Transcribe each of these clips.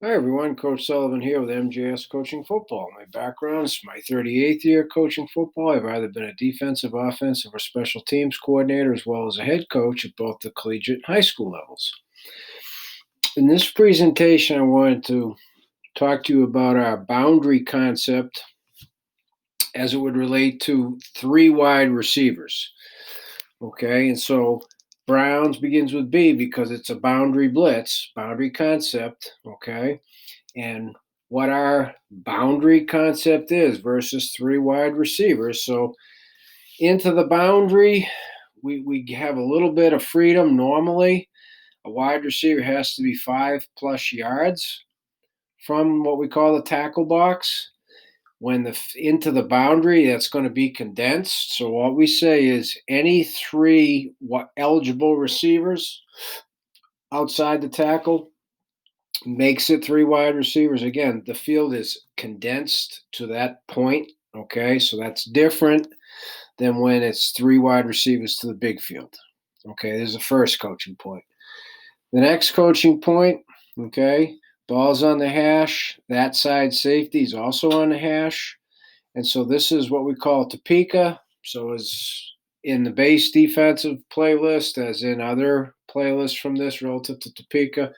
Hi everyone, Coach Sullivan here with MJS Coaching Football. My background is my 38th year coaching football. I've either been a defensive, offensive, or special teams coordinator, as well as a head coach at both the collegiate and high school levels. In this presentation, I wanted to talk to you about our boundary concept as it would relate to three wide receivers. Okay, and so Browns begins with B because it's a boundary blitz, boundary concept. Okay. And what our boundary concept is versus three wide receivers. So into the boundary, we have a little bit of freedom. Normally, a wide receiver has to be 5+ yards from what we call the tackle box. When into the boundary, that's going to be condensed. So what we say is any three eligible receivers outside the tackle makes it three wide receivers. Again, the field is condensed to that point. Okay, so that's different than when it's three wide receivers to the big field. Okay, there's the first coaching point. The next coaching point, okay, ball's on the hash. That side safety is also on the hash. And so this is what we call Topeka. So as in the base defensive playlist, as in other playlists from this relative to Topeka,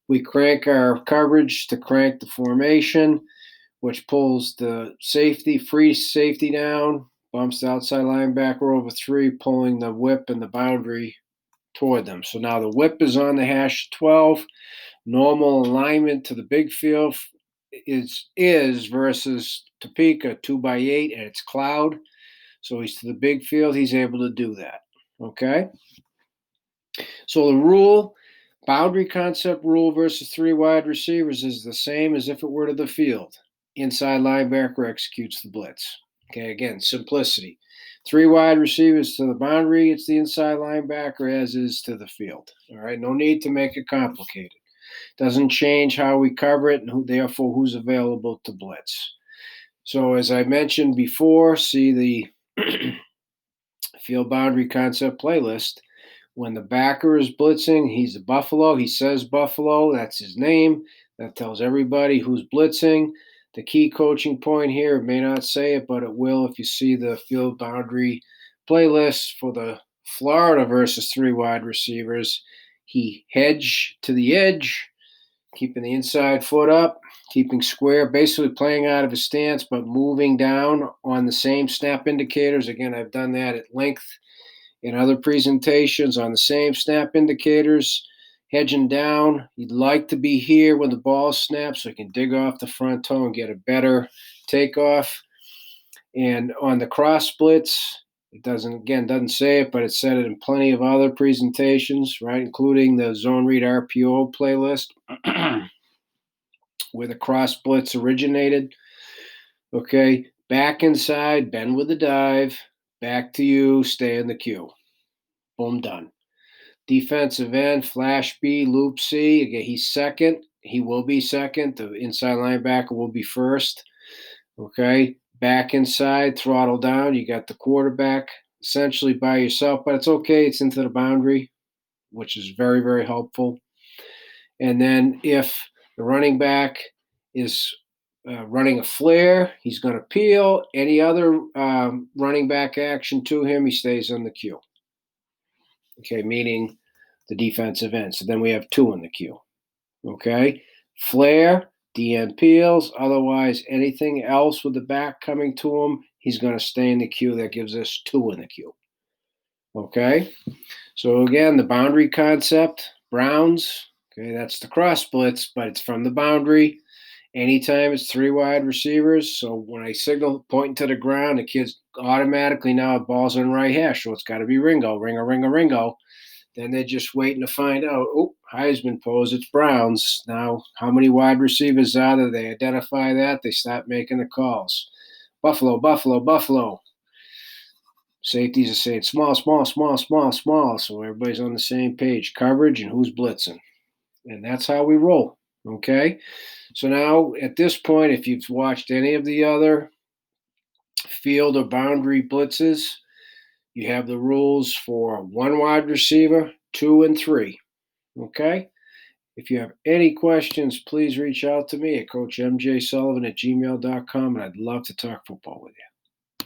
we crank our coverage to crank the formation, which pulls the free safety down, bumps the outside linebacker over three, pulling the whip and the boundary toward them. So now the whip is on the hash 12. Normal alignment to the big field is versus Topeka 2x8 and it's cloud. So he's to the big field. He's able to do that. Okay. So the rule, boundary concept rule versus three wide receivers is the same as if it were to the field. Inside linebacker executes the blitz. Okay, again, simplicity. Three wide receivers to the boundary, it's the inside linebacker as is to the field. All right, no need to make it complicated. Doesn't change how we cover it and therefore who's available to blitz. So as I mentioned before, see the field boundary concept playlist. When the backer is blitzing, he's a Buffalo. He says Buffalo. That's his name. That tells everybody who's blitzing. The key coaching point here, it may not say it, but it will if you see the field boundary playlist for the Florida versus three wide receivers. He hedge to the edge, keeping the inside foot up, keeping square, basically playing out of his stance, but moving down on the same snap indicators. Again, I've done that at length in other presentations on the same snap indicators, hedging down. You'd like to be here when the ball snaps so you can dig off the front toe and get a better takeoff. And on the cross splits, it doesn't say it, but it's said it in plenty of other presentations, right, including the Zone Read RPO playlist where the cross splits originated. Okay, back inside, bend with the dive, back to you, stay in the queue. Boom, done. Defensive end, flash B, loop C. Again, he's second. He will be second. The inside linebacker will be first. Okay. Back inside, throttle down. You got the quarterback essentially by yourself, but it's okay. It's into the boundary, which is very, very helpful. And then if the running back is running a flare, he's going to peel. Any other running back action to him, he stays on the queue. Okay, meaning the defensive end. So then we have two in the queue. Okay, flare, DN peels. Otherwise, anything else with the back coming to him, he's going to stay in the queue. That gives us two in the queue. Okay, so again, the boundary concept, Browns. Okay, that's the cross splits, but it's from the boundary. Anytime it's three wide receivers. So when I signal pointing to the ground, the kid's automatically now ball's on right hash. So it's got to be Ringo, Ringo. Then they're just waiting to find out, Heisman pose, it's Browns. Now, how many wide receivers are there? They identify that. They start making the calls. Buffalo. Safeties are saying small. So everybody's on the same page. Coverage and who's blitzing. And that's how we roll. Okay? So now, at this point, if you've watched any of the other field or boundary blitzes, you have the rules for one wide receiver, 2 and 3. Okay? If you have any questions, please reach out to me at coachmjsullivan@gmail.com, and I'd love to talk football with you.